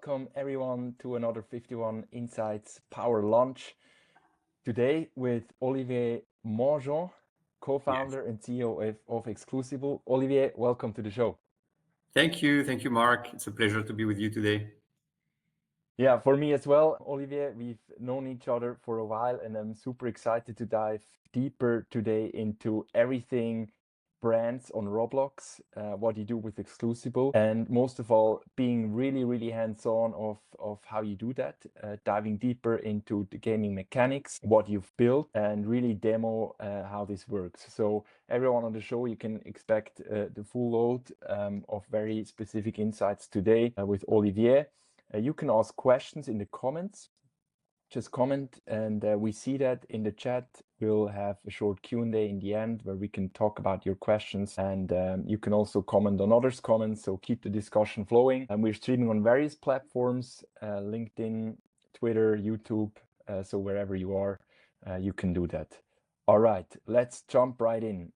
welcome everyone to another 51 Insights Power Lunch. Today with Olivier Moingeon, co-founder and CEO of Exclusible. Olivier, welcome to the show. Thank you, Marc. It's a pleasure to be with you today. Yeah, for me as well. Olivier, we've known each other for a while, and I'm super excited to dive deeper today into everything brands on Roblox, what you do with Exclusible, and most of all, being really hands-on of how you do that, diving deeper into the gaming mechanics, what you've built, and really demo how this works. So everyone on the show, you can expect the full load of very specific insights today with Olivier. You can ask questions in the comments. Just comment, and we see that in the chat. We'll have a short Q&A in the end where we can talk about your questions, and you can also comment on others' comments, so keep the discussion flowing. And we're streaming on various platforms, LinkedIn, Twitter, YouTube, so wherever you are, you can do that. All right, let's jump right in.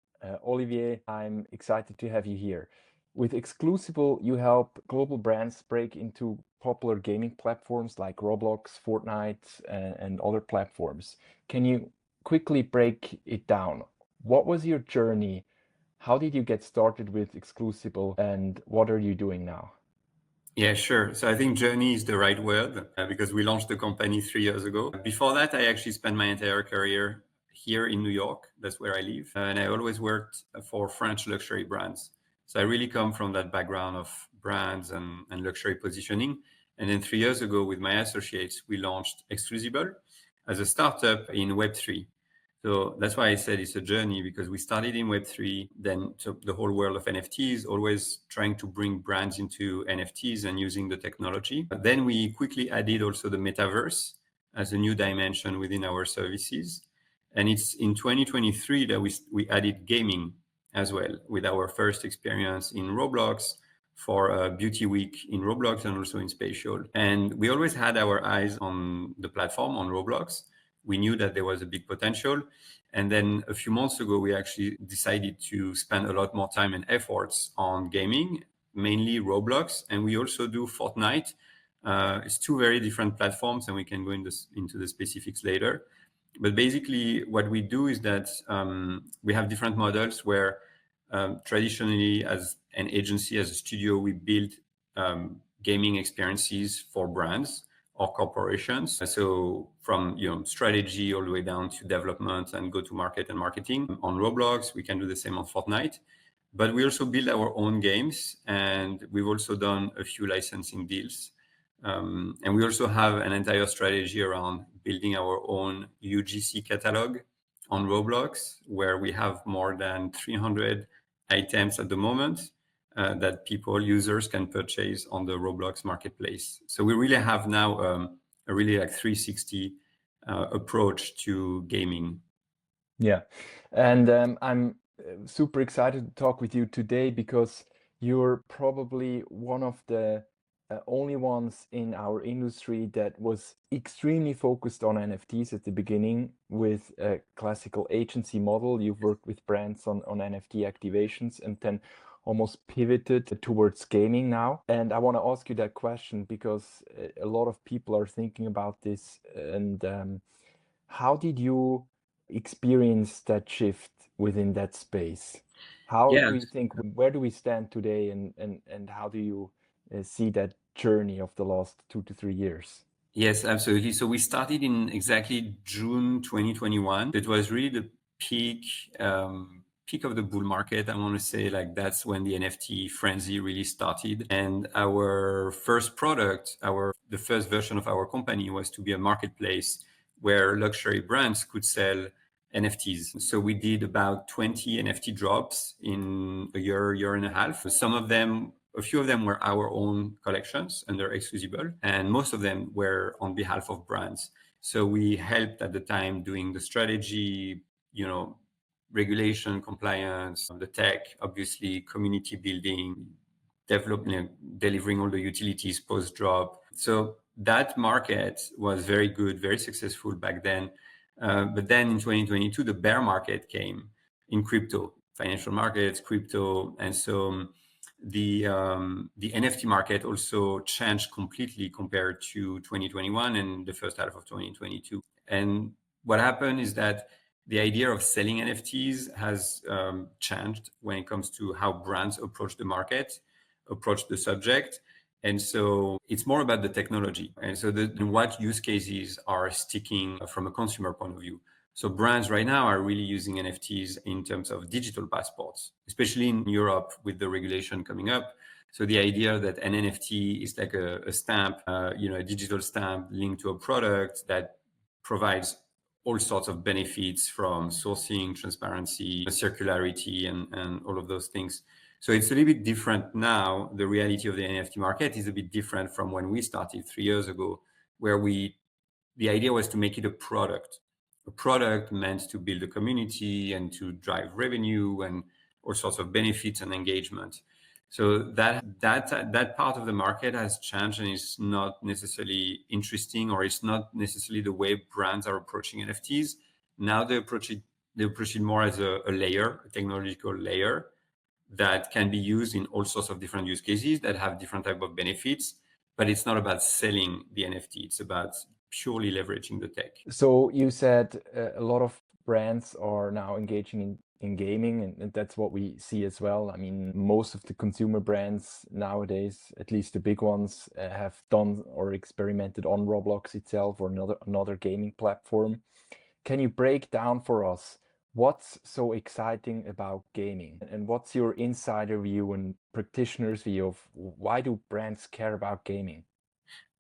Olivier, I'm excited to have you here. With Exclusible, you help global brands break into popular gaming platforms like Roblox, Fortnite, and other platforms. Can you quickly break it down? What was your journey? How did you get started with Exclusible, and what are you doing now? Yeah, sure. So I think journey is the right word because we launched the company 3 years ago. Before that, I actually spent my entire career here in New York. That's where I live. And I always worked for French luxury brands. So I really come from that background of brands and luxury positioning. And then 3 years ago, with my associates, we launched Exclusible as a startup in Web3. So that's why I said it's a journey, because we started in Web3, then took the whole world of NFTs, always trying to bring brands into NFTs and using the technology. But then we quickly added also the Metaverse as a new dimension within our services. And it's in 2023 that we added gaming as well, with our first experience in Roblox for a beauty week in Roblox and also in spatial. And we always had our eyes on the platform, on Roblox. We knew that there was a big potential. And then a few months ago, we actually decided to spend a lot more time and efforts on gaming, mainly Roblox. And we also do Fortnite. It's two very different platforms, and we can go into the specifics later. But basically, what we do is that we have different models where traditionally, as an agency, as a studio, we build gaming experiences for brands or corporations. So from strategy all the way down to development and go-to-market and marketing. On Roblox, we can do the same on Fortnite. But we also build our own games, and we've also done a few licensing deals. And we also have an entire strategy around building our own UGC catalog on Roblox, where we have more than 300 items at the moment that users can purchase on the Roblox marketplace. So we really have now a really 360 approach to gaming. Yeah, and I'm super excited to talk with you today because you're probably one of the only ones in our industry that was extremely focused on NFTs at the beginning with a classical agency model. You've worked with brands on NFT activations and then almost pivoted towards gaming now. And I want to ask you that question because a lot of people are thinking about this. And how did you experience that shift within that space? How do you think, where do we stand today, and how do you see that journey of the last 2 to 3 years? Yes, absolutely. So we started in exactly June 2021. It was really the peak of the bull market. I want to say that's when the NFT frenzy really started. And our first product, the first version of our company, was to be a marketplace where luxury brands could sell NFTs. So we did about 20 NFT drops in a year and a half. A few of them were our own collections under Exclusible, and most of them were on behalf of brands. So we helped at the time doing the strategy, regulation, compliance, the tech, obviously community building, development, delivering all the utilities post-drop. So that market was very good, very successful back then. But then in 2022, the bear market came in crypto, financial markets, crypto. And so the NFT market also changed completely compared to 2021 and the first half of 2022. And what happened is that the idea of selling NFTs has changed when it comes to how brands approach the market, approach the subject. And so it's more about the technology. And so what use cases are sticking from a consumer point of view. So brands right now are really using NFTs in terms of digital passports, especially in Europe with the regulation coming up. So the idea that an NFT is like a stamp, a digital stamp linked to a product that provides all sorts of benefits from sourcing, transparency, circularity, and all of those things. So it's a little bit different now. The reality of the NFT market is a bit different from when we started 3 years ago, where the idea was to make it a product meant to build a community and to drive revenue and all sorts of benefits and engagement. So that part of the market has changed and is not necessarily interesting, or it's not necessarily the way brands are approaching NFTs. Now they approach it more as a layer, a technological layer that can be used in all sorts of different use cases that have different type of benefits. But it's not about selling the NFT. It's about purely leveraging the tech. So you said a lot of brands are now engaging in gaming, and that's what we see as well. I mean, most of the consumer brands nowadays, at least the big ones, have done or experimented on Roblox itself or another gaming platform. Can you break down for us what's so exciting about gaming, and what's your insider view and practitioner's view of why do brands care about gaming?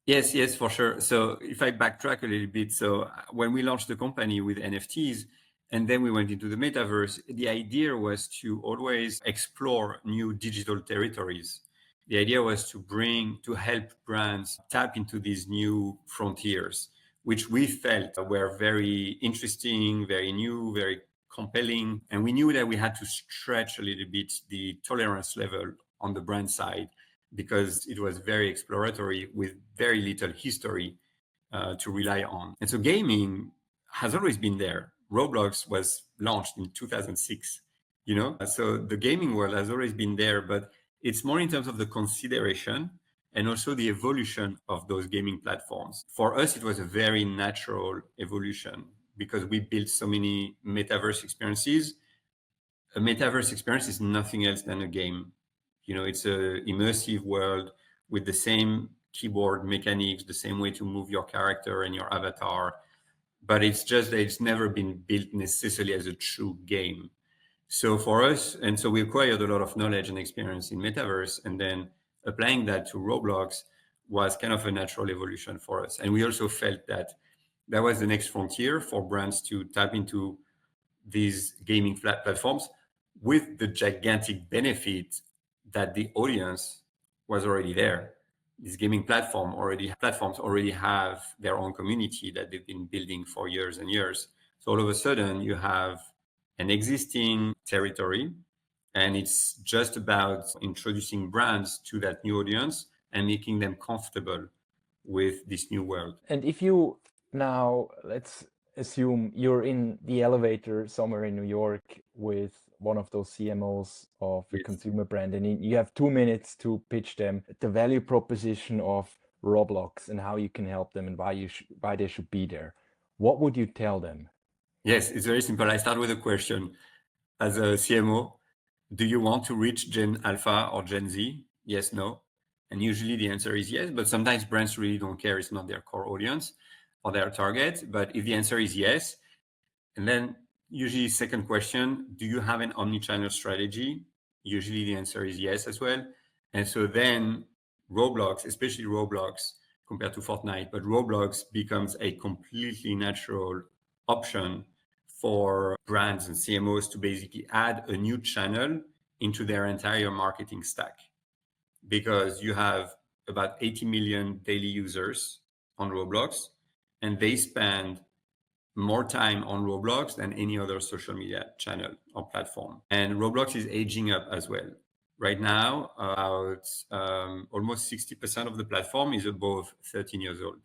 Yes, for sure. So if I backtrack a little bit, so when we launched the company with NFTs and then we went into the metaverse, the idea was to always explore new digital territories. The idea was to help brands tap into these new frontiers, which we felt were very interesting, very new, very compelling. And we knew that we had to stretch a little bit the tolerance level on the brand side, because it was very exploratory with very little history to rely on. And so gaming has always been there. Roblox was launched in 2006, so the gaming world has always been there, but it's more in terms of the consideration and also the evolution of those gaming platforms. For us, it was a very natural evolution because we built so many metaverse experiences. A metaverse experience is nothing else than a game. It's a immersive world with the same keyboard mechanics, the same way to move your character and your avatar. But it's just that it's never been built necessarily as a true game. So for us, and so we acquired a lot of knowledge and experience in metaverse, and then applying that to Roblox was kind of a natural evolution for us. And we also felt that that was the next frontier for brands to tap into these gaming platforms, with the gigantic benefit that the audience was already there. These gaming platforms already have their own community that they've been building for years and years. So all of a sudden you have an existing territory, and it's just about introducing brands to that new audience and making them comfortable with this new world. And if you now, let's assume you're in the elevator somewhere in New York with one of those CMOs of a consumer brand, and you have 2 minutes to pitch them the value proposition of Roblox and how you can help them and why they should be there. What would you tell them? Yes, it's very simple. I start with a question. As a CMO, do you want to reach Gen Alpha or Gen Z? Yes, no. And usually the answer is yes, but sometimes brands really don't care. It's not their core audience or their target. But if the answer is yes, and then usually second question, do you have an omni-channel strategy? Usually the answer is yes as well. And so then Roblox, especially Roblox compared to Fortnite, but Roblox becomes a completely natural option for brands and CMOs to basically add a new channel into their entire marketing stack, because you have about 80 million daily users on Roblox, and they spend more time on Roblox than any other social media channel or platform. And Roblox is aging up as well. Right now, about almost 60% of the platform is above 13 years old.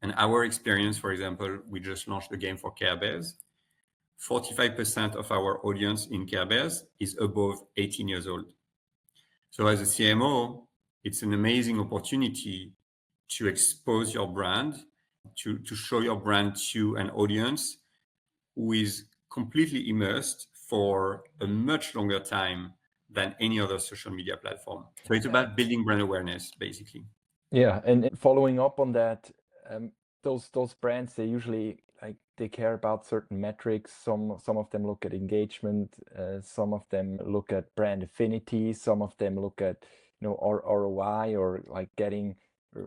And our experience, for example, we just launched the game for Care Bears. 45% of our audience in Care Bears is above 18 years old. So as a CMO, it's an amazing opportunity to expose your brand, to show your brand to an audience who is completely immersed for a much longer time than any other social media platform. So it's about building brand awareness, basically. Yeah, and following up on that, um, those brands, they usually like they care about certain metrics. Some of them look at engagement, some of them look at brand affinity, some of them look at ROI or like getting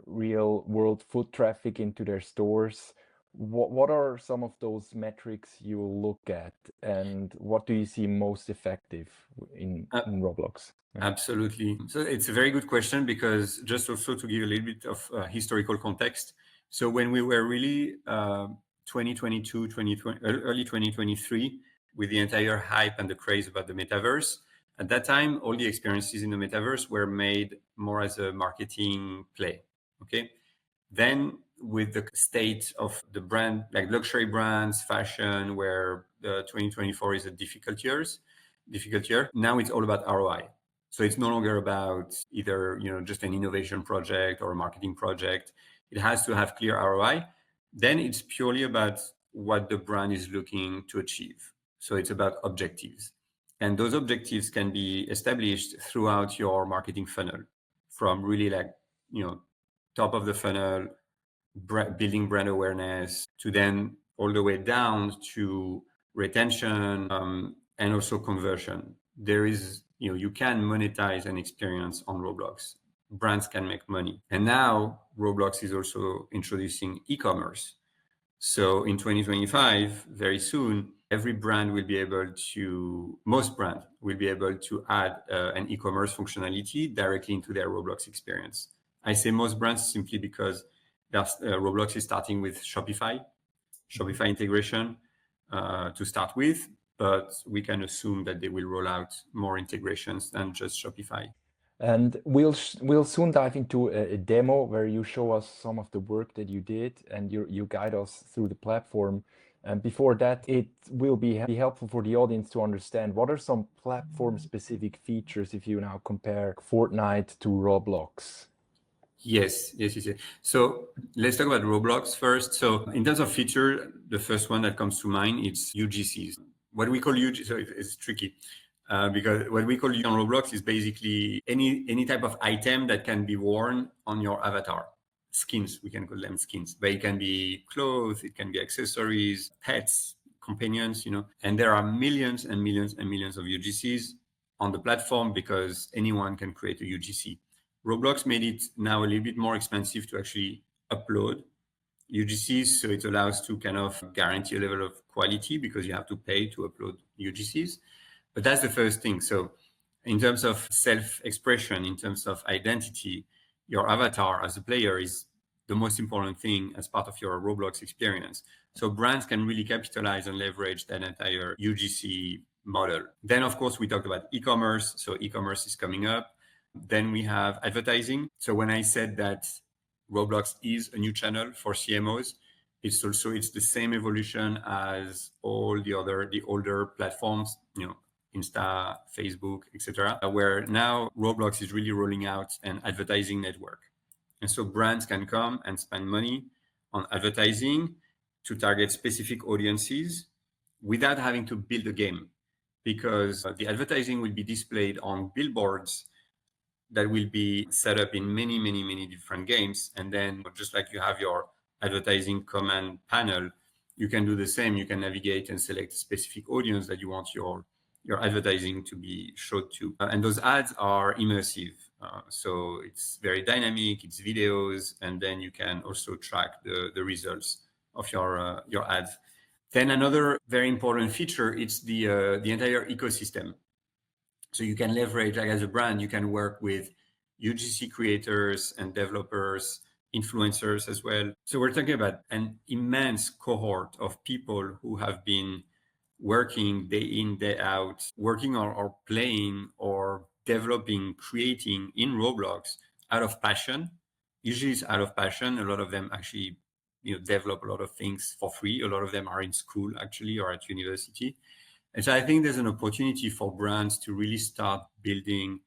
real world foot traffic into their stores. What are some of those metrics you will look at, and what do you see most effective in Roblox? Yeah. Absolutely. So it's a very good question, because just also to give a little bit of historical context. So when we were really 2022, 2020, early 2023, with the entire hype and the craze about the metaverse, at that time, all the experiences in the metaverse were made more as a marketing play. Okay. Then with the state of the brand, like luxury brands, fashion, where 2024 is a difficult year. Now it's all about ROI. So it's no longer about either just an innovation project or a marketing project. It has to have clear ROI. Then it's purely about what the brand is looking to achieve. So it's about objectives. And those objectives can be established throughout your marketing funnel, from really like, top of the funnel, building brand awareness, to then all the way down to retention, and also conversion. There is, you can monetize an experience on Roblox. Brands can make money. And now Roblox is also introducing e-commerce. So in 2025, very soon, most brands will be able to add an e-commerce functionality directly into their Roblox experience. I say most brands simply because Roblox is starting with Shopify integration to start with, but we can assume that they will roll out more integrations than just Shopify. And we'll soon dive into a demo where you show us some of the work that you did and you guide us through the platform. And before that, it will be helpful for the audience to understand what are some platform-specific features if you now compare Fortnite to Roblox. Yes. So let's talk about Roblox first. So in terms of feature, the first one that comes to mind, it's UGCs. What we call UGC, so it's tricky. Because what we call on Roblox is basically any type of item that can be worn on your avatar. Skins, we can call them skins, but it can be clothes, it can be accessories, pets, companions, and there are millions and millions and millions of UGCs on the platform because anyone can create a UGC. Roblox made it now a little bit more expensive to actually upload UGCs, so it allows to kind of guarantee a level of quality because you have to pay to upload UGCs. But that's the first thing. So in terms of self-expression, in terms of identity, your avatar as a player is the most important thing as part of your Roblox experience. So brands can really capitalize and leverage that entire UGC model. Then, of course, we talked about e-commerce. So e-commerce is coming up. Then we have advertising. So when I said that Roblox is a new channel for CMOs, it's the same evolution as all the older platforms, Insta, Facebook, etc., where now Roblox is really rolling out an advertising network. And so brands can come and spend money on advertising to target specific audiences without having to build a game, because the advertising will be displayed on billboards that will be set up in many, many, many different games. And then just like you have your advertising command panel, you can do the same. You can navigate and select a specific audience that you want your advertising to be showed to. And those ads are immersive. So it's very dynamic, it's videos, and then you can also track the results of your ads. Then another very important feature, it's the entire ecosystem. So you can leverage, like as a brand, you can work with UGC creators and developers, influencers as well. So we're talking about an immense cohort of people who have been working day in, day out, working or playing or developing, creating in Roblox out of passion. Usually it's out of passion. A lot of them actually develop a lot of things for free. A lot of them are in school actually or at university. And so I think there's an opportunity for brands to really start building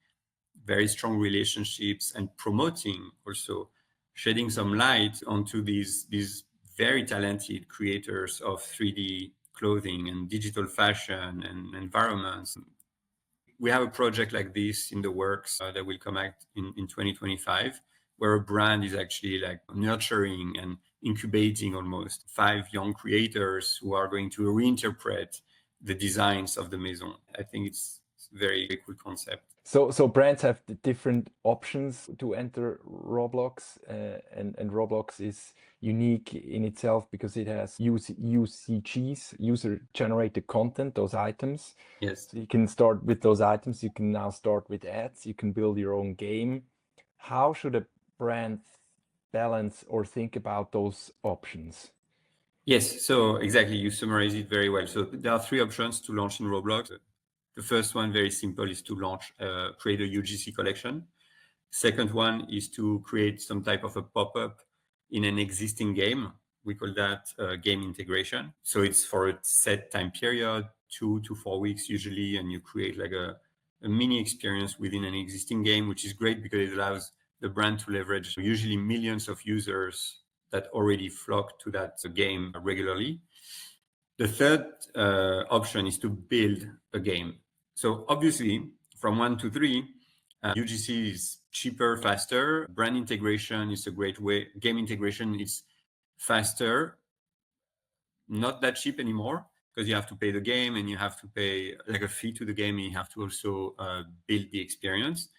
very strong relationships and promoting, also shedding some light onto these very talented creators of 3D clothing and digital fashion and environments. We have a project like this in the works that will come out in 2025, where a brand is actually like nurturing and incubating almost 5 young creators who are going to reinterpret the designs of the maison. I think it's a very cool concept. So brands have the different options to enter Roblox, and Roblox is unique in itself because it has UCGs, user-generated content, those items. Yes. So you can start with those items. You can now start with ads. You can build your own game. How should a brand balance or think about those options? Yes, so exactly, you summarize it very well. So there are 3 options to launch in Roblox. The first one, very simple, is to create a UGC collection. Second one is to create some type of a pop-up in an existing game. We call that game integration. So it's for a set time period, 2 to 4 weeks usually, and you create like a mini experience within an existing game, which is great because it allows the brand to leverage usually millions of users that already flock to that game regularly. The third option is to build a game. So obviously, from 1 to 3, UGC is cheaper, faster. Brand integration is a great way. Game integration is faster, not that cheap anymore, because you have to pay the game and you have to pay like a fee to the game, and you have to also build the experience.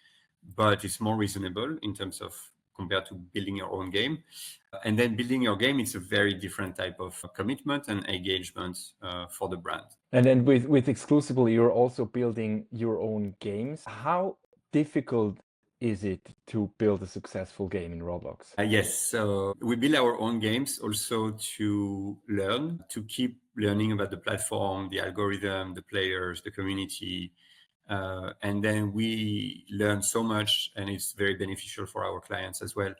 But it's more reasonable in terms of compared to building your own game. And then building your game, it's a very different type of commitment and engagement for the brand. And then with Exclusible, you're also building your own games. How difficult is it to build a successful game in Roblox? Yes, so we build our own games also to learn, to keep learning about the platform, the algorithm, the players, the community. And then we learn so much, and it's very beneficial for our clients as well.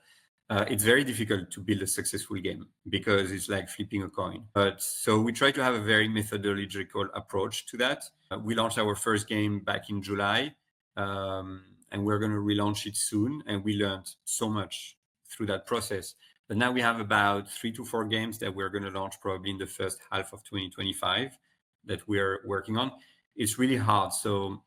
It's very difficult to build a successful game because it's like flipping a coin. But so we try to have a very methodological approach to that. We launched our first game back in July, and we're going to relaunch it soon. And we learned so much through that process. But now we have about 3 to 4 games that we're going to launch probably in the first half of 2025 that we're working on. It's really hard. So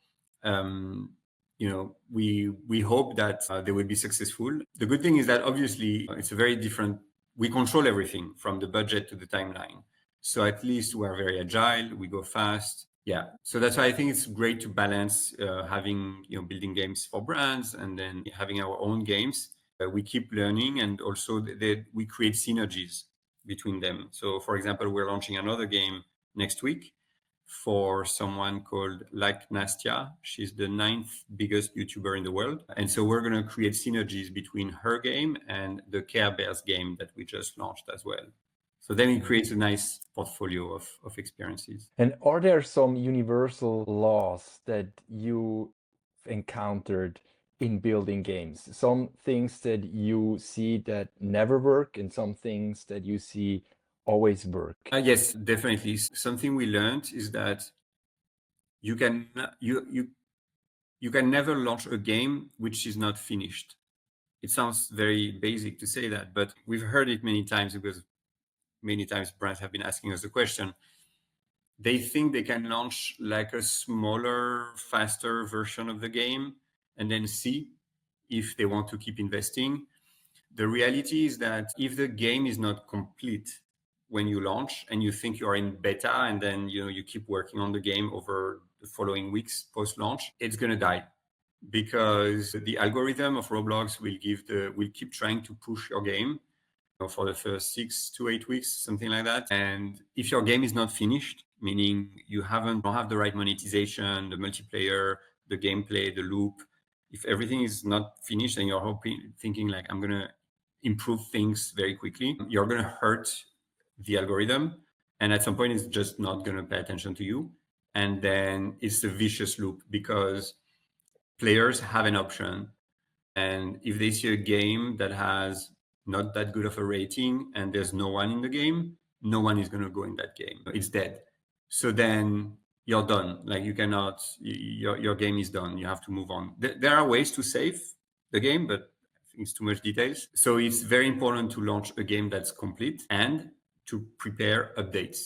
we hope that they will be successful. The good thing is that obviously it's a very different, we control everything from the budget to the timeline. So at least we're very agile, we go fast. Yeah. So that's why I think it's great to balance having, building games for brands and then having our own games. We keep learning, and also we create synergies between them. So for example, we're launching another game next week for someone called Like Nastia. She's the 9th biggest YouTuber in the world. And so we're going to create synergies between her game and the Care Bears game that we just launched as well. So then it creates a nice portfolio of experiences. And are there some universal laws that you encountered in building games? Some things that you see that never work and some things that you see always work? Yes, definitely. Something we learned is that you can never launch a game which is not finished. It sounds very basic to say that, but we've heard it many times because many times brands have been asking us the question. They think they can launch like a smaller, faster version of the game and then see if they want to keep investing. The reality is that if the game is not complete when you launch and you think you are in beta and then you keep working on the game over the following weeks post-launch, it's going to die because the algorithm of Roblox will keep trying to push your game for the first 6 to 8 weeks, something like that. And if your game is not finished, meaning you don't have the right monetization, the multiplayer, the gameplay, the loop, if everything is not finished and you're thinking like, I'm going to improve things very quickly, you're going to hurt the algorithm. And at some point, it's just not going to pay attention to you. And then it's a vicious loop because players have an option. And if they see a game that has not that good of a rating and there's no one in the game, no one is going to go in that game. It's dead. So then you're done. Like you cannot, your game is done. You have to move on. There are ways to save the game, but I think it's too much details. So it's very important to launch a game that's complete and to prepare updates.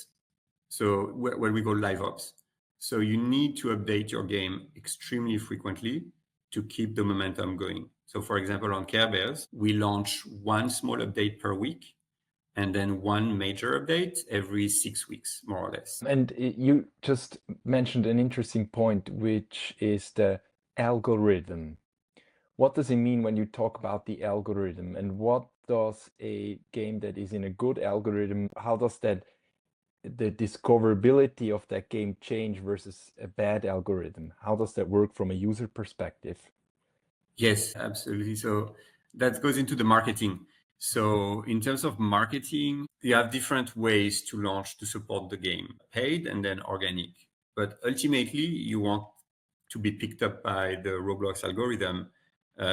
So what we call live ops. So you need to update your game extremely frequently to keep the momentum going. So for example, on Care Bears, we launch one small update per week and then one major update every 6 weeks, more or less. And you just mentioned an interesting point, which is the algorithm. What does it mean when you talk about the algorithm, and what does a game that is in a good algorithm, how does that the discoverability of that game change versus a bad algorithm? How does that work from a user perspective? Yes, absolutely. So that goes into the marketing. So in terms of marketing, you have different ways to launch to support the game, paid and then organic. But ultimately, you want to be picked up by the Roblox algorithm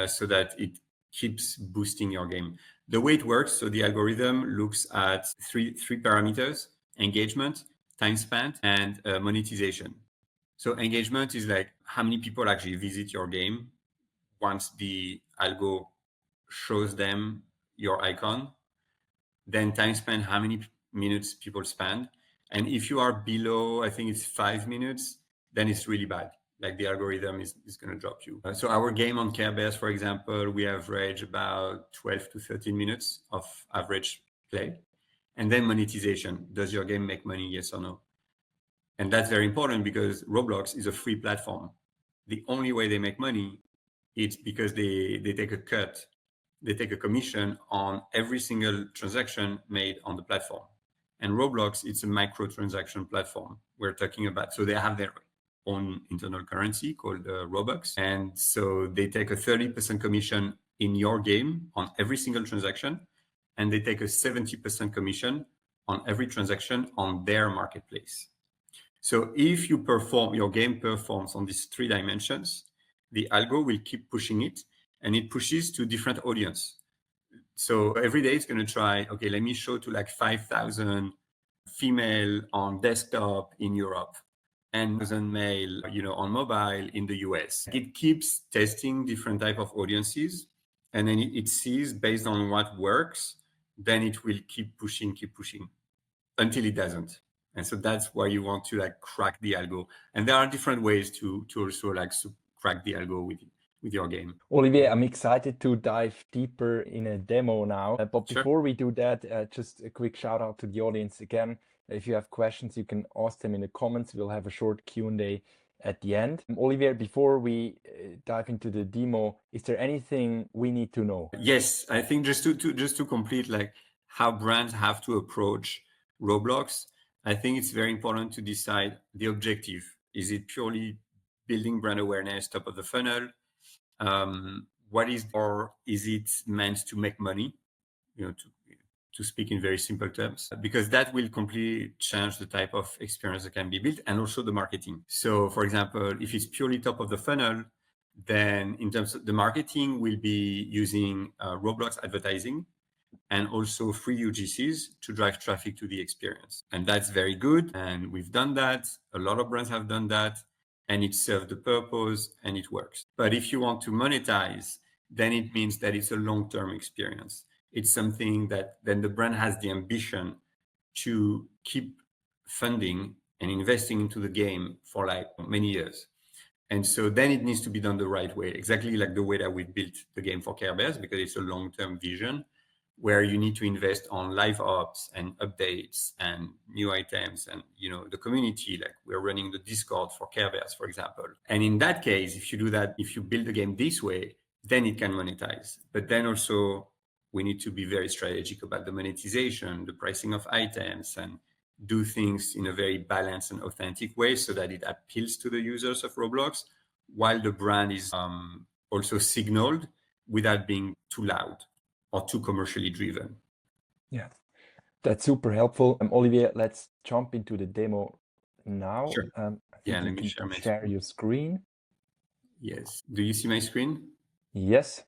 so that it keeps boosting your game. The way it works, so the algorithm looks at three parameters: engagement, time spent, and monetization. So engagement is like how many people actually visit your game once the algo shows them your icon. Then time spent, how many minutes people spend. And if you are below, I think it's 5 minutes, then it's really bad. Like the algorithm is going to drop you. So our game on Care Bears, for example, we average about 12 to 13 minutes of average play. And then monetization. Does your game make money? Yes or no? And that's very important because Roblox is a free platform. The only way they make money it's because they take a cut, they take a commission on every single transaction made on the platform. And Roblox, it's a microtransaction platform we're talking about. So they have their own internal currency called Robux. And so they take a 30% commission in your game on every single transaction. And they take a 70% commission on every transaction on their marketplace. So if you perform, your game performs on these 3 dimensions, the algo will keep pushing it and it pushes to different audience. So every day it's going to try, okay, let me show to like 5,000 female on desktop in Europe and 1,000 male, on mobile in the US. It keeps testing different type of audiences and then it sees based on what works, then it will keep pushing until it doesn't. And so that's why you want to like crack the algo. And there are different ways to also like crack the algo with your game. Olivier, I'm excited to dive deeper in a demo now. But Sure. before we do that, just a quick shout out to the audience again. If you have questions, you can ask them in the comments. We'll have a short Q&A at the end. Olivier, before we dive into the demo, is there anything we need to know? Yes, I think just to complete like how brands have to approach Roblox, I think it's very important to decide the objective. Is it purely building brand awareness, top of the funnel? What is, or is it meant to make money? To speak in very simple terms, because that will completely change the type of experience that can be built and also the marketing. So for example, if it's purely top of the funnel, then in terms of the marketing, we'll be using Roblox advertising and also free UGCs to drive traffic to the experience. And that's very good. And we've done that. A lot of brands have done that and it served the purpose and it works. But if you want to monetize, then it means that it's a long-term experience. It's something that then the brand has the ambition to keep funding and investing into the game for like many years. And so then it needs to be done the right way, exactly like the way that we built the game for Care Bears, because it's a long-term vision where you need to invest on live ops and updates and new items and the community. Like we're running the Discord for Care Bears, for example. And in that case, if you do that, if you build the game this way, then it can monetize. But then also we need to be very strategic about the monetization, the pricing of items, and do things in a very balanced and authentic way so that it appeals to the users of Roblox while the brand is also signaled without being too loud or too commercially driven. Yeah, that's super helpful. Olivier, let's jump into the demo now. Sure. I think you can share your screen. Yes. Do you see my screen? Yes.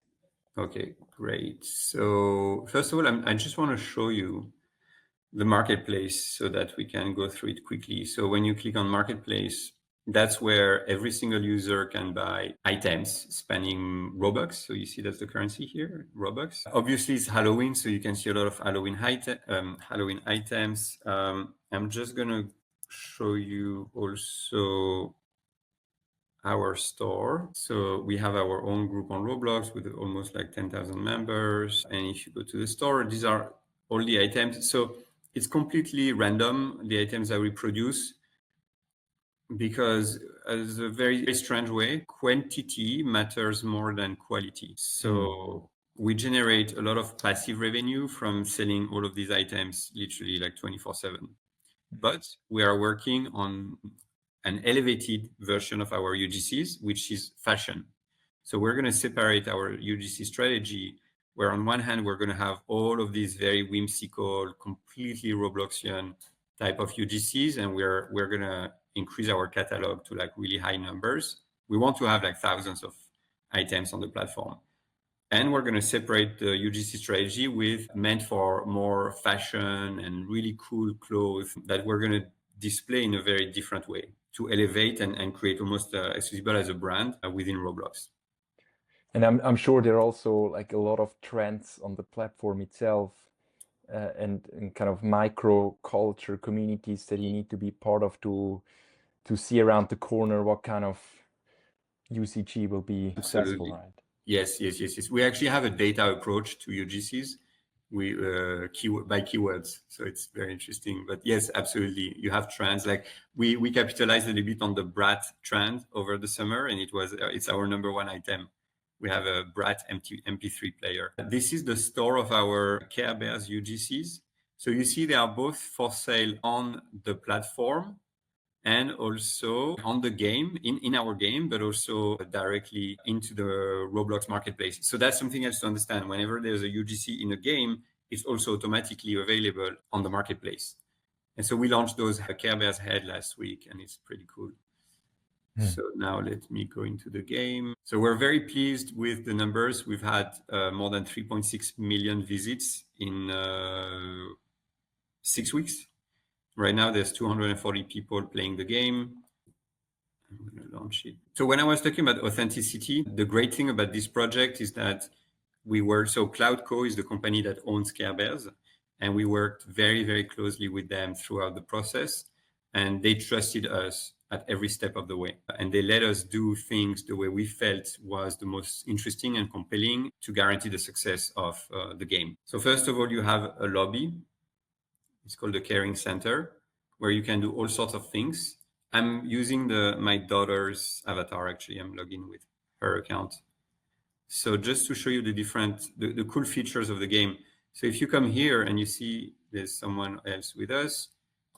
Okay, great. So first of all, I just want to show you the marketplace so that we can go through it quickly. So when you click on marketplace, that's where every single user can buy items spanning Robux. So you see that's the currency here, Robux. Obviously, it's Halloween, so you can see a lot of Halloween items. I'm just gonna show you also our store. So we have our own group on Roblox with almost like 10,000 members. And if you go to the store, these are all the items. So it's completely random, the items that we produce, because as a very, very strange way, quantity matters more than quality. So we generate a lot of passive revenue from selling all of these items literally like 24/7. But we are working on an elevated version of our UGCs, which is fashion. So we're going to separate our UGC strategy, where on one hand, we're going to have all of these very whimsical, completely Robloxian type of UGCs, and we're going to increase our catalog to like really high numbers. We want to have like thousands of items on the platform. And we're going to separate the UGC strategy with meant for more fashion and really cool clothes that we're going to display in a very different way to elevate and create almost Exclusible as a brand within Roblox. And I'm sure there are also like a lot of trends on the platform itself, and kind of micro culture communities that you need to be part of to see around the corner what kind of UCG will be successful, right? Yes. We actually have a data approach to UGCs. We by keywords, so it's very interesting. But yes, absolutely, you have trends. Like we capitalized a little bit on the Brat trend over the summer, and it's our number one item. We have a Brat MP3 player. This is the store of our Care Bears UGCs. So you see they are both for sale on the platform and also on the game, in our game, but also directly into the Roblox marketplace. So that's something else to understand. Whenever there's a UGC in a game, it's also automatically available on the marketplace. And so we launched those Care Bears head last week, and it's pretty cool. So now let me go into the game. So we're very pleased with the numbers. We've had more than 3.6 million visits in 6 weeks. Right now, there's 240 people playing the game. I'm going to launch it. So when I was talking about authenticity, the great thing about this project is that Cloudco is the company that owns Care Bears, and we worked very, very closely with them throughout the process, and they trusted us at every step of the way. And they let us do things the way we felt was the most interesting and compelling to guarantee the success of the game. So first of all, you have a lobby. It's called the Caring Center, where you can do all sorts of things. I'm using my daughter's avatar, actually. I'm logging with her account. So just to show you the cool features of the game. So if you come here and you see there's someone else with us,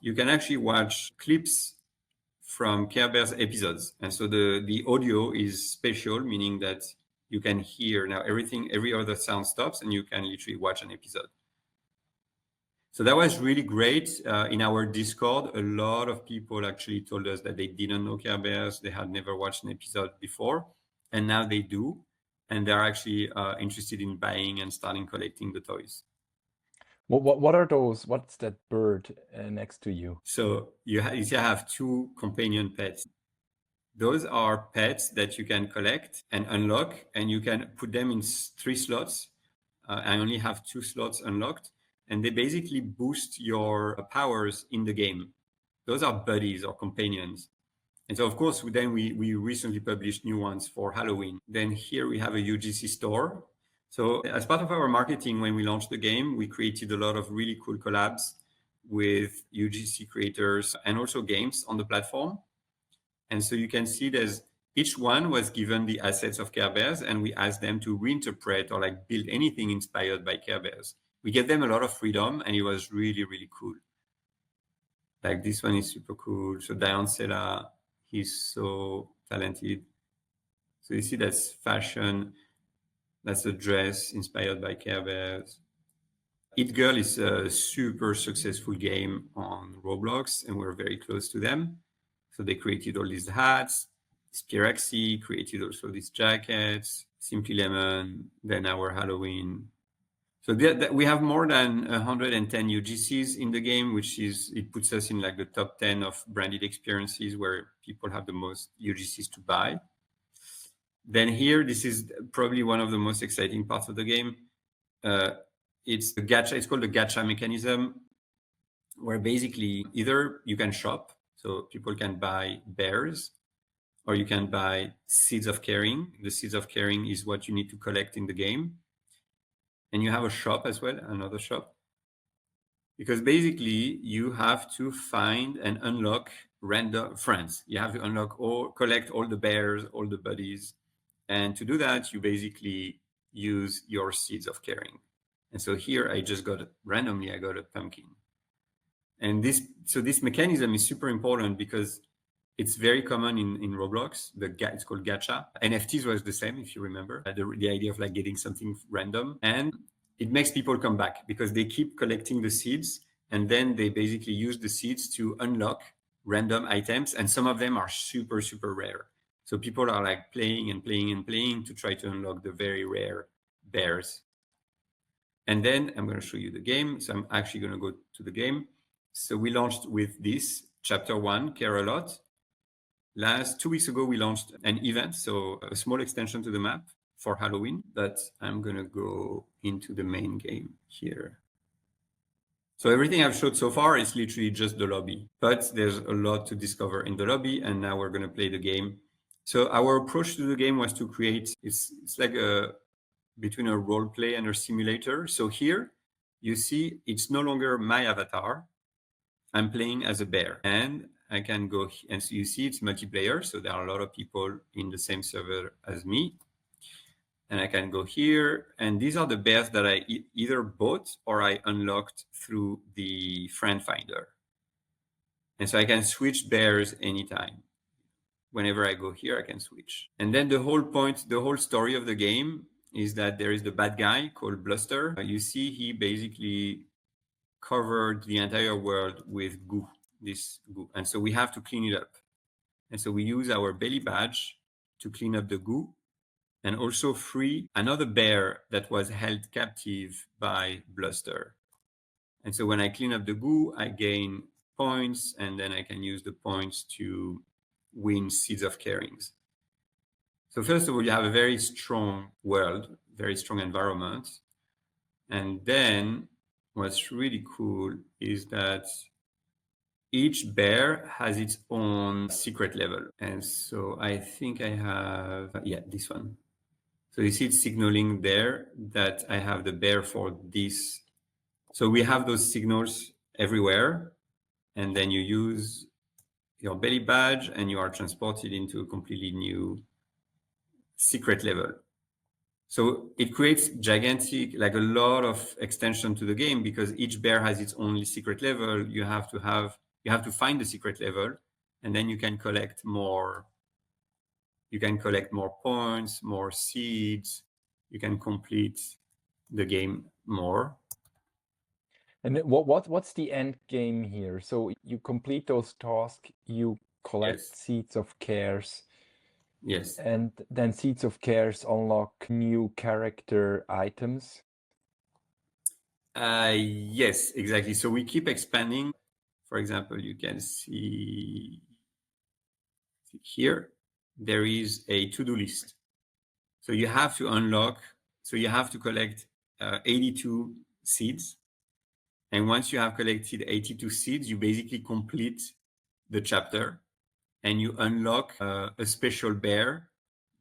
you can actually watch clips from Care Bears episodes. And so the audio is spatial, meaning that you can hear now every other sound stops, and you can literally watch an episode. So that was really great. In our Discord, a lot of people actually told us that they didn't know Care Bears. They had never watched an episode before, and now they do. And they're actually interested in buying and starting collecting the toys. What are those? What's that bird next to you? So you have two companion pets. Those are pets that you can collect and unlock, and you can put them in 3 slots. I only have 2 slots unlocked, and they basically boost your powers in the game. Those are buddies or companions. And so, of course, then we recently published new ones for Halloween. Then here we have a UGC store. So as part of our marketing, when we launched the game, we created a lot of really cool collabs with UGC creators and also games on the platform. And so you can see each one was given the assets of Care Bears, and we asked them to reinterpret or like build anything inspired by Care Bears. We gave them a lot of freedom, and it was really, really cool. Like this one is super cool. So Diane Sela, he's so talented. So you see that's fashion. That's a dress inspired by Care Bears. It Girl is a super successful game on Roblox, and we're very close to them. So they created all these hats. Spiraxi created also these jackets. Simply Lemon, then our Halloween. So we have more than 110 UGCs in the game, it puts us in like the top 10 of branded experiences where people have the most UGCs to buy. Then here, this is probably one of the most exciting parts of the game. It's the gacha. It's called the gacha mechanism, where basically either you can shop, so people can buy bears, or you can buy seeds of caring. The seeds of caring is what you need to collect in the game. And you have a shop as well, another shop. Because basically you have to find and unlock random friends. You have to collect all the bears, all the buddies. And to do that, you basically use your seeds of caring. And so here I just got randomly, I got a pumpkin. And this mechanism is super important because it's very common in Roblox. It's called gacha. NFTs was the same, if you remember. The idea of like getting something random. And it makes people come back because they keep collecting the seeds, and then they basically use the seeds to unlock random items. And some of them are super, super rare. So people are like playing and playing and playing to try to unlock the very rare bears. And then I'm going to show you the game. So I'm actually going to go to the game. So we launched with this chapter 1, Care a Lot. 2 weeks ago, we launched an event, so a small extension to the map for Halloween, but I'm going to go into the main game here. So everything I've showed so far is literally just the lobby, but there's a lot to discover in the lobby, and now we're going to play the game. So our approach to the game was to create, it's like between a role play and a simulator. So here you see it's no longer my avatar. I'm playing as a bear, and I can go, and so you see it's multiplayer. So there are a lot of people in the same server as me. And I can go here, and these are the bears that I either bought or I unlocked through the friend finder. And so I can switch bears anytime. Whenever I go here, I can switch. And then the whole story of the game is that there is the bad guy called Bluster. You see, he basically covered the entire world with goo, this goo. And so we have to clean it up. And so we use our belly badge to clean up the goo and also free another bear that was held captive by Bluster. And so when I clean up the goo, I gain points, and then I can use the points to win seeds of carings. So first of all, you have a very strong world, very strong environment. And then what's really cool is that each bear has its own secret level. And so I think I have, this one. So you see it's signaling there that I have the bear for this. So we have those signals everywhere. And then you use your belly badge and you are transported into a completely new secret level. So it creates gigantic, like a lot of extension to the game because each bear has its own secret level. You have to find the secret level, and then you can collect more. You can collect more points, more seeds. You can complete the game more. And what's the end game here? So you complete those tasks, you collect seeds of cares. Yes. And then seeds of cares unlock new character items. Yes, exactly. So we keep expanding. For example, you can see here, there is a to-do list. So you have to collect 82 seeds. And once you have collected 82 seeds, you basically complete the chapter and you unlock a special bear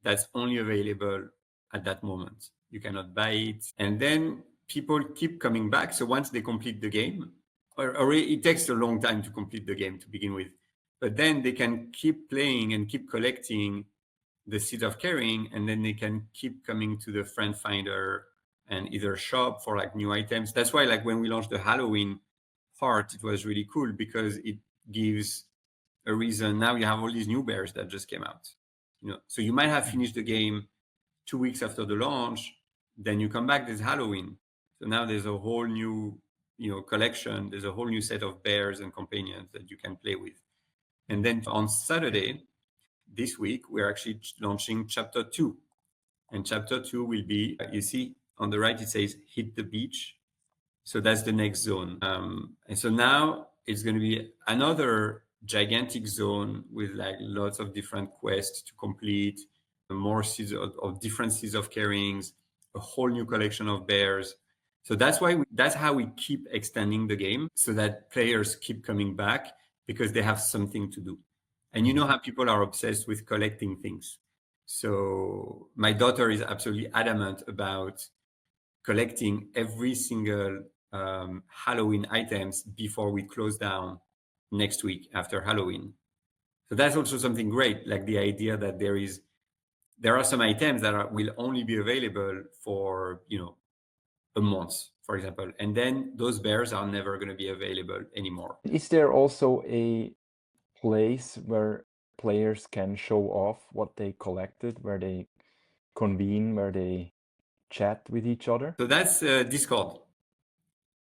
that's only available at that moment. You cannot buy it. And then people keep coming back. So once they complete the game, or it takes a long time to complete the game to begin with, but then they can keep playing and keep collecting the seeds of caring, and then they can keep coming to the friend finder and either shop for like new items. That's why like when we launched the Halloween part, it was really cool because it gives a reason. Now you have all these new bears that just came out, so you might have finished the game 2 weeks after the launch, then you come back, there's Halloween. So now there's a whole new, collection. There's a whole new set of bears and companions that you can play with. And then on Saturday, this week, we're actually launching chapter 2. And chapter 2 will be, you see, on the right, it says hit the beach. So that's the next zone. And so now it's going to be another gigantic zone with like lots of different quests to complete, more seasons of different seasons of carryings, a whole new collection of bears. So that's how we keep extending the game so that players keep coming back because they have something to do. And you know how people are obsessed with collecting things. So my daughter is absolutely adamant about collecting every single Halloween items before we close down next week after Halloween. So that's also something great, like the idea that there are some items that will only be available for a month, for example, and then those bears are never going to be available anymore. Is there also a place where players can show off what they collected, where they convene, where they chat with each other? So that's Discord.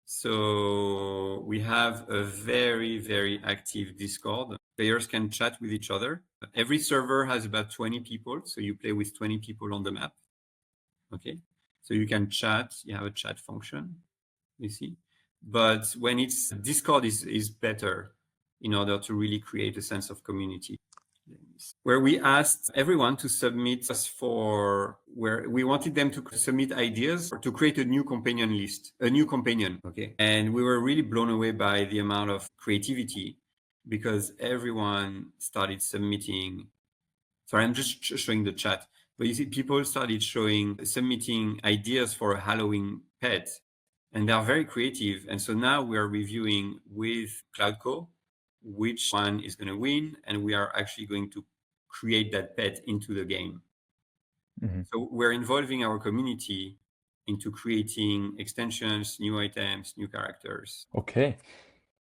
So we have a very, very active Discord. Players can chat with each other. Every server has about 20 people. So you play with 20 people on the map. Okay. So you can chat, you have a chat function, you see. But when it's Discord is better in order to really create a sense of community. Where we asked everyone to submit us for where we wanted them to submit ideas or to create a new companion list, a new companion. Okay. And we were really blown away by the amount of creativity because everyone started submitting. Sorry, I'm just showing the chat. But you see, people started submitting ideas for a Halloween pet, and they are very creative. And so now we are reviewing with Cloudco which one is going to win, and we are actually going to create that pet into the game. Mm-hmm. So we're involving our community into creating extensions, new items, new characters. Okay.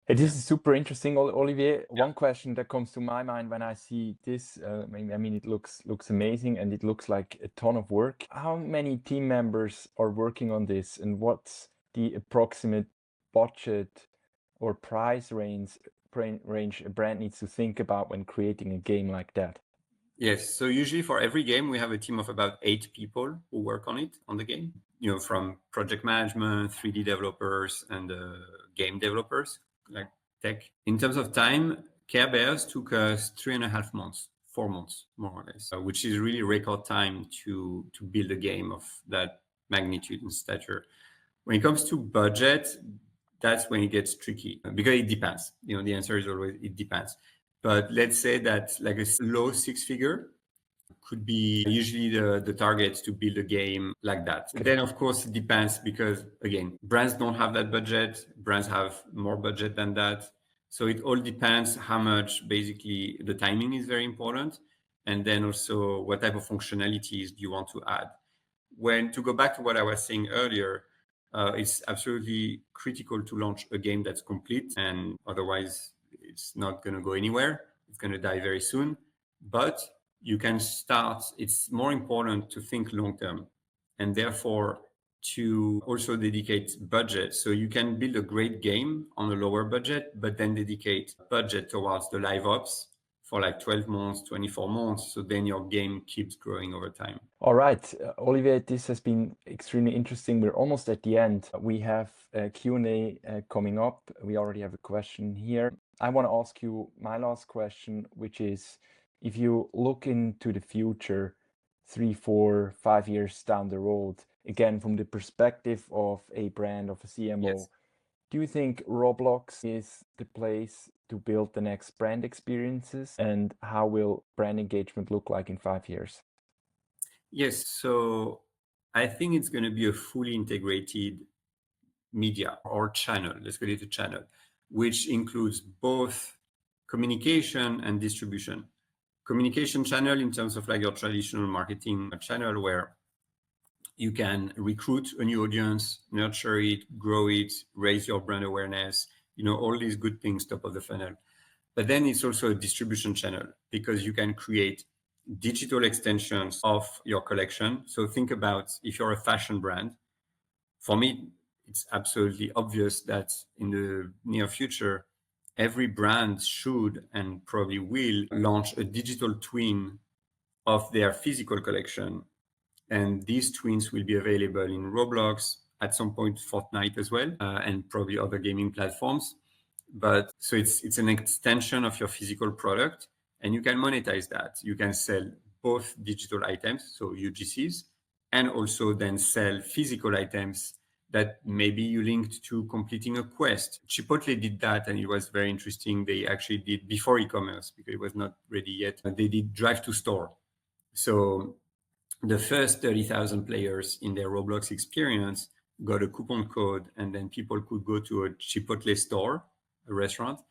This is super interesting, Olivier. Yeah. One question that comes to my mind when I see this, I mean, it looks amazing and it looks like a ton of work. How many team members are working on this, and what's the approximate budget or price range a brand needs to think about when creating a game like that? Yes. So usually for every game, we have a team of about 8 people who work on the game, from project management, 3D developers, and game developers, like tech. In terms of time, Care Bears took us 3.5 months, 4 months, more or less, which is really record time to build a game of that magnitude and stature. When it comes to budget, that's when it gets tricky because it depends. The answer is always it depends. But let's say that like a low 6-figure could be usually the target to build a game like that. Okay. Then, of course, it depends because, again, brands don't have that budget. Brands have more budget than that. So it all depends how much, basically, the timing is very important. And then also what type of functionalities do you want to add. To go back to what I was saying earlier, it's absolutely critical to launch a game that's complete, and otherwise it's not going to go anywhere. It's going to die very soon. But you can start. It's more important to think long term, and therefore to also dedicate budget. So you can build a great game on a lower budget, but then dedicate budget towards the live ops for like 12 months, 24 months. So then your game keeps growing over time. All right, Olivier, this has been extremely interesting. We're almost at the end. We have a Q&A coming up. We already have a question here. I want to ask you my last question, which is, if you look into the future, 3, 4, 5 years down the road, again, from the perspective of a brand, of a CMO, yes, do you think Roblox is the place to build the next brand experiences? And how will brand engagement look like in 5 years? Yes, so I think it's going to be a fully integrated media or channel, let's call it a channel, which includes both communication and distribution. Communication channel in terms of like your traditional marketing channel where you can recruit a new audience, nurture it, grow it, raise your brand awareness, all these good things top of the funnel. But then it's also a distribution channel because you can create digital extensions of your collection. So think about if you're a fashion brand. For me, it's absolutely obvious that in the near future, every brand should and probably will launch a digital twin of their physical collection And these twins will be available in Roblox, at some point Fortnite as well, and probably other gaming platforms. But so it's an extension of your physical product, and you can monetize that. You can sell both digital items, so UGCs, and also then sell physical items that maybe you linked to completing a quest. Chipotle did that, and it was very interesting. They actually did, before e-commerce, because it was not ready yet, they did drive to store. So the first 30,000 players in their Roblox experience got a coupon code, and then people could go to a Chipotle store, a restaurant,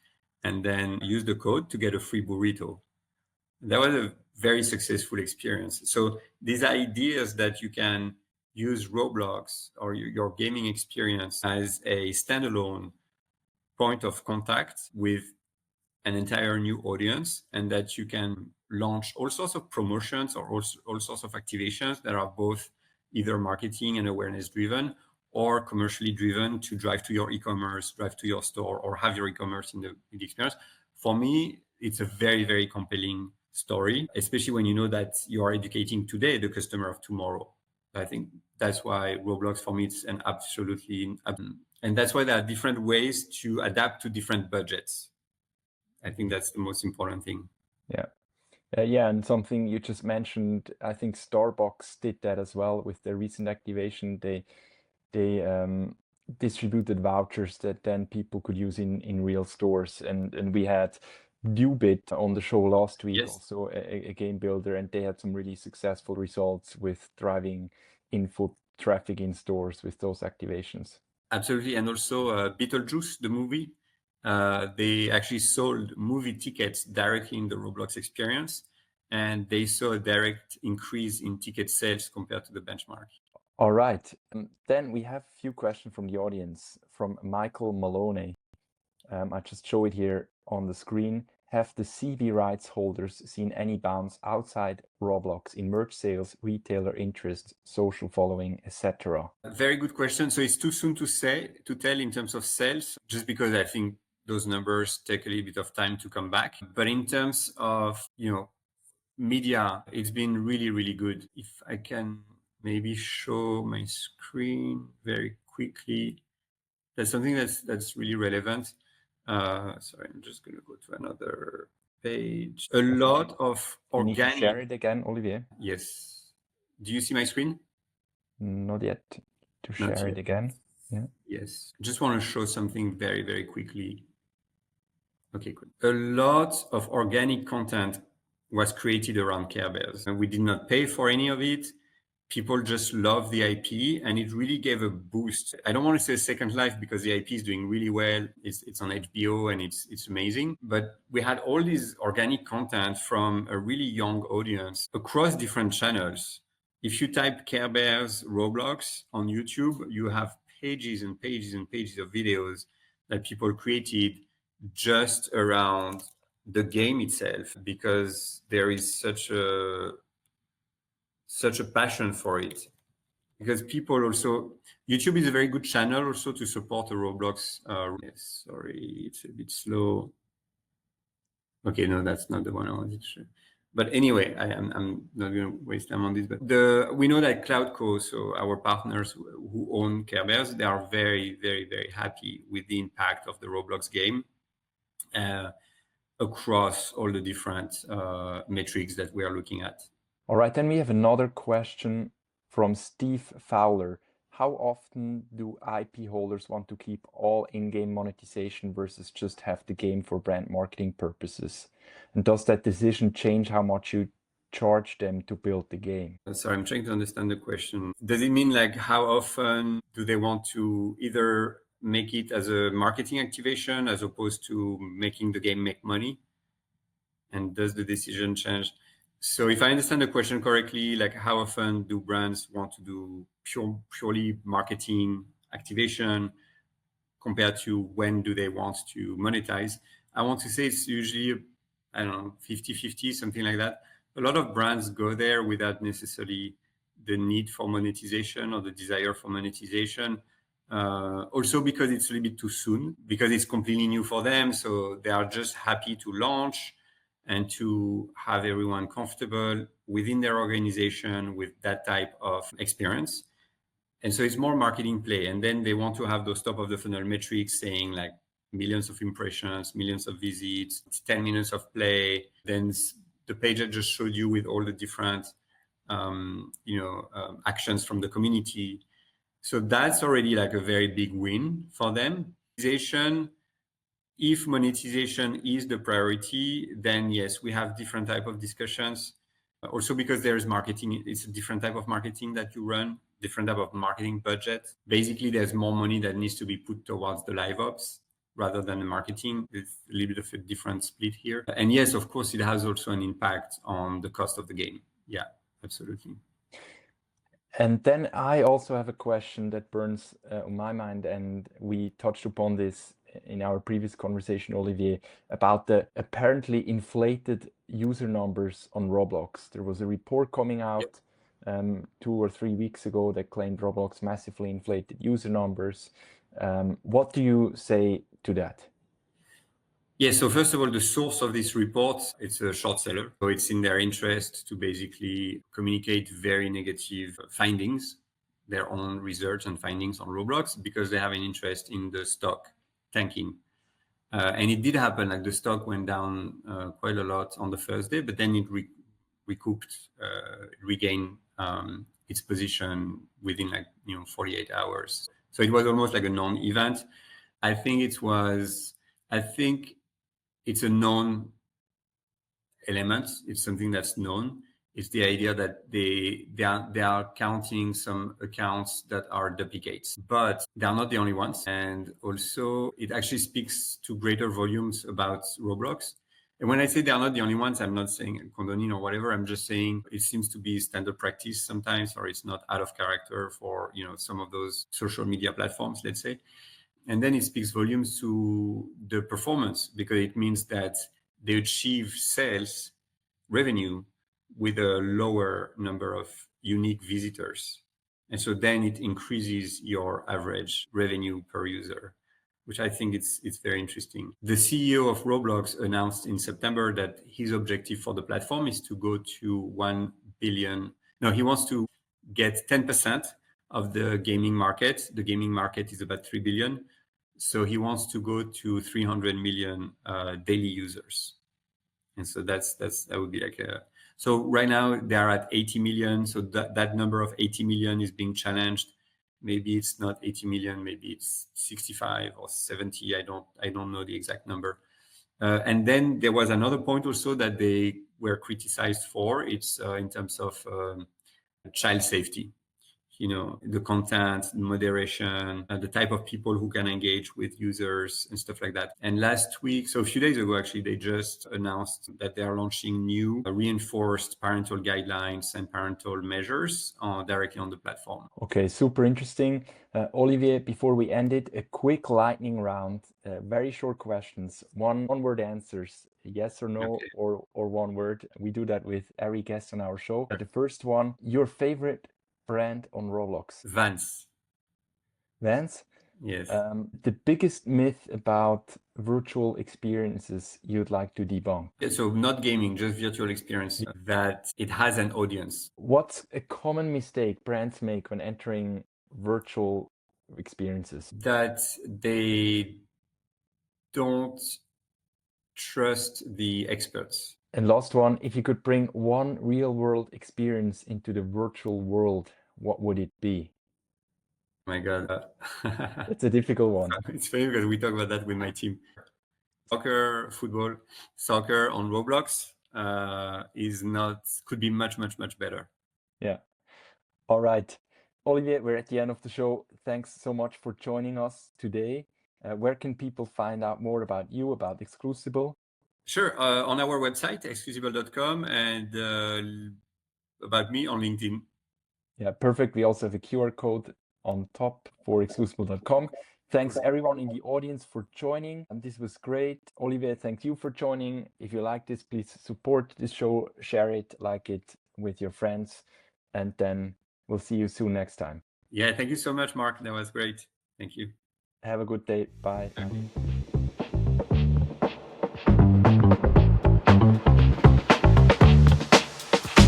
and then use the code to get a free burrito. That was a very successful experience. So these ideas that you can use Roblox or your gaming experience as a standalone point of contact with an entire new audience, and that you can launch all sorts of promotions or all sorts of activations that are both either marketing and awareness driven or commercially driven to drive to your e-commerce, drive to your store, or have your e-commerce in the experience. For me, it's a very, very compelling story, especially when you know that you are educating today the customer of tomorrow. I think that's why Roblox, for me, it's an absolutely, and that's why there are different ways to adapt to different budgets. I think that's the most important thing. Yeah. Yeah, and something you just mentioned, I think Starbucks did that as well with their recent activation. They distributed vouchers that then people could use in real stores, and we had Dubit on the show last week, Yes, also a game builder, and they had some really successful results with driving in-foot traffic in stores with those activations. absolutely. And also Beetlejuice, the movie, they actually sold movie tickets directly in the Roblox experience, and they saw a direct increase in ticket sales compared to the benchmark. All right. Then we have a few questions from the audience, from Michael Maloney. I just show it here on the screen. Have the CB rights holders seen any bounce outside Roblox in merch sales, retailer interest, social following, etc.? Very good question. So it's too soon to tell in terms of sales, just because I think those numbers take a little bit of time to come back. But in terms of, media, it's been really, really good. If I can maybe show my screen very quickly, that's something that's really relevant. Sorry, I'm just going to go to another page. A lot of You need to organic. share it again, Olivier. Yes. Do you see my screen? Not yet. To Not share yet. it again. Yeah. Yes. Just want to show something very, very quickly. Okay, good. A lot of organic content was created around Care Bears, and we did not pay for any of it. People just love the IP, and it really gave a boost. I don't want to say a second life because the IP is doing really well. It's on HBO and it's amazing. But we had all this organic content from a really young audience across different channels. If you type Care Bears Roblox on YouTube, you have pages and pages and pages of videos that people created just around the game itself, because there is such a passion for it. Because people also, YouTube is a very good channel also to support a Roblox. Yes, sorry, it's a bit slow. Okay, no, that's not the one I wanted to show. But anyway, I'm not going to waste time on this. But we know that Cloudco, so our partners who own Care Bears, they are very, very, very happy with the impact of the Roblox game across all the different metrics that we are looking at. All right, then we have another question from Steve Fowler. How often do IP holders want to keep all in-game monetization versus just have the game for brand marketing purposes? And does that decision change how much you charge them to build the game? Sorry, I'm trying to understand the question. Does it mean like how often do they want to either make it as a marketing activation as opposed to making the game make money? And does the decision change? So if I understand the question correctly, like how often do brands want to do purely marketing activation compared to when do they want to monetize? I want to say it's usually, I don't know, 50-50, something like that. A lot of brands go there without necessarily the need for monetization or the desire for monetization. Also because it's a little bit too soon, because it's completely new for them. So they are just happy to launch and to have everyone comfortable within their organization with that type of experience. And so it's more marketing play. And then they want to have those top of the funnel metrics saying like millions of impressions, millions of visits, 10 minutes of play. Then the page I just showed you with all the different actions from the community. So that's already like a very big win for them. If monetization is the priority, then yes, we have different type of discussions. Also because there is marketing, it's a different type of marketing that you run, different type of marketing budget. Basically, there's more money that needs to be put towards the live ops rather than the marketing. It's a little bit of a different split here. And yes, of course, it has also an impact on the cost of the game. Yeah, absolutely. And then I also have a question that burns on my mind, and we touched upon this in our previous conversation, Olivier, about the apparently inflated user numbers on Roblox. There was a report coming out 2 or 3 weeks ago that claimed Roblox massively inflated user numbers. What do you say to that? Yeah, so first of all, the source of this report, it's a short seller. So it's in their interest to basically communicate very negative findings, their own research and findings on Roblox, because they have an interest in the stock tanking. And it did happen, like the stock went down quite a lot on the first day, but then it regained its position within 48 hours. So it was almost like a non-event. I think it's a known element. It's something that's known. It's the idea that they are counting some accounts that are duplicates, but they are not the only ones. And also, it actually speaks to greater volumes about Roblox. And when I say they are not the only ones, I'm not saying condoning or whatever. I'm just saying it seems to be standard practice sometimes, or it's not out of character for some of those social media platforms, let's say. And then it speaks volumes to the performance, because it means that they achieve sales revenue with a lower number of unique visitors. And so then it increases your average revenue per user, which I think it's very interesting. The CEO of Roblox announced in September that his objective for the platform is to go to 1 billion. No, he wants to get 10% of the gaming market. The gaming market is about 3 billion. So he wants to go to 300 million daily users. And so that would be like so right now they are at 80 million. So that number of 80 million is being challenged. Maybe it's not 80 million, maybe it's 65 or 70. I don't know the exact number. And then there was another point also that they were criticized for. It's in terms of child safety. The content, moderation, the type of people who can engage with users and stuff like that. And last week, so a few days ago, actually, they just announced that they are launching new reinforced parental guidelines and parental measures directly on the platform. Okay, super interesting. Olivier, before we end it, a quick lightning round, very short questions, one-word answers, yes or no, Okay. or one word. We do that with every guest on our show. The first one, your favorite brand on Roblox? Vans. Vans? Yes. The biggest myth about virtual experiences you'd like to debunk? So not gaming, just virtual experience, that it has an audience. What's a common mistake brands make when entering virtual experiences? That they don't trust the experts. And last one, if you could bring one real world experience into the virtual world, what would it be? Oh my God. That's a difficult one. It's funny because we talk about that with my team. Soccer on Roblox could be much, much, much better. Yeah. All right. Olivier, we're at the end of the show. Thanks so much for joining us today. Where can people find out more about you, about Exclusible? Sure. On our website, exclusible.com, and about me on LinkedIn. Yeah, perfect. We also have a QR code on top for exclusible.com. Thanks everyone in the audience for joining. And this was great. Olivier, thank you for joining. If you like this, please support this show, share it, like it with your friends, and then we'll see you soon next time. Yeah, thank you so much, Marc. That was great. Thank you. Have a good day. Bye.